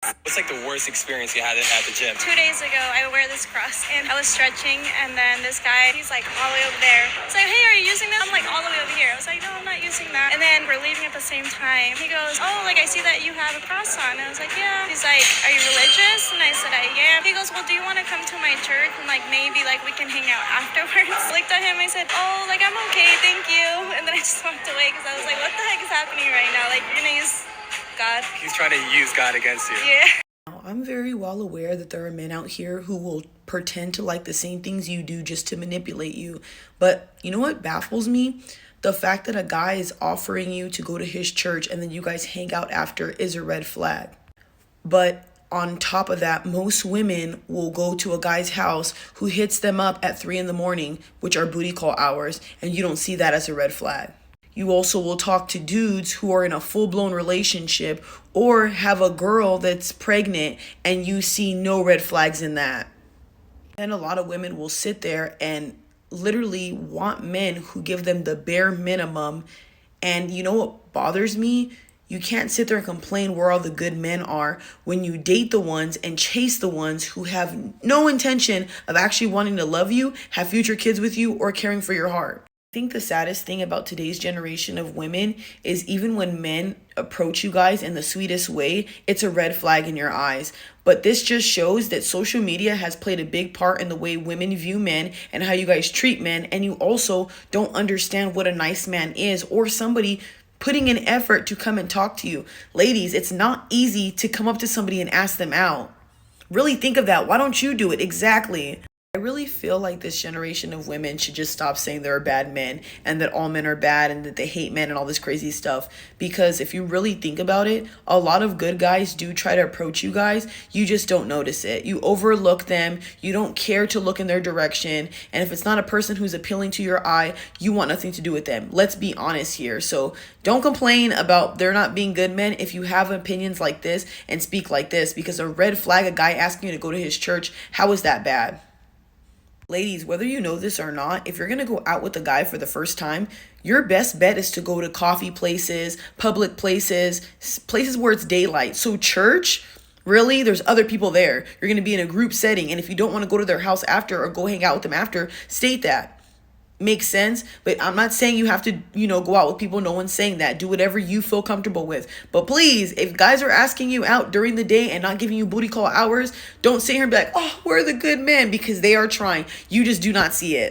What's like the worst experience you had at the gym? 2 days ago, I wear this cross and I was stretching, and then this guy, he's like all the way over there. He's like, hey, are you using that? I'm like all the way over here. I was like, no, I'm not using that. And then we're leaving at the same time. He goes, oh, like I see that you have a cross on. And I was like, yeah. He's like, are you religious? And I said, I am. He goes, well, do you want to come to my church and like maybe like we can hang out afterwards? I looked at him, I said, oh, like I'm okay, thank you. And then I just walked away because I was like, what the heck is happening right now? Like you're gonna use God? He's trying to use God against you. Yeah. I'm very well aware that there are men out here who will pretend to like the same things you do just to manipulate you. But you know what baffles me? The fact that a guy is offering you to go to his church and then you guys hang out after is a red flag. But on top of that, most women will go to a guy's house who hits them up at 3 in the morning, which are booty call hours, and you don't see that as a red flag. You also will talk to dudes who are in a full-blown relationship or have a girl that's pregnant and you see no red flags in that. And a lot of women will sit there and literally want men who give them the bare minimum. And you know what bothers me? You can't sit there and complain where all the good men are when you date the ones and chase the ones who have no intention of actually wanting to love you, have future kids with you, or caring for your heart. I think the saddest thing about today's generation of women is even when men approach you guys in the sweetest way, it's a red flag in your eyes. But this just shows that social media has played a big part in the way women view men and how you guys treat men. And you also don't understand what a nice man is or somebody putting an effort to come and talk to you. Ladies, it's not easy to come up to somebody and ask them out. Really think of that. Why don't you do it? Exactly. I really feel like this generation of women should just stop saying there are bad men and that all men are bad and that they hate men and all this crazy stuff. Because if you really think about it, a lot of good guys do try to approach you guys. You just don't notice it. You overlook them. You don't care to look in their direction. And if it's not a person who's appealing to your eye, you want nothing to do with them. Let's be honest here. So don't complain about there not being good men if you have opinions like this and speak like this. Because a red flag, a guy asking you to go to his church, how is that bad? Ladies, whether you know this or not, if you're going to go out with a guy for the first time, your best bet is to go to coffee places, public places, places where it's daylight. So church, really, there's other people there. You're going to be in a group setting. And if you don't want to go to their house after or go hang out with them after, state that. Makes sense, but I'm not saying you have to, go out with people. No one's saying that. Do whatever you feel comfortable with. But please, if guys are asking you out during the day and not giving you booty call hours, don't sit here and be like, oh, we're the good men, because they are trying. You just do not see it.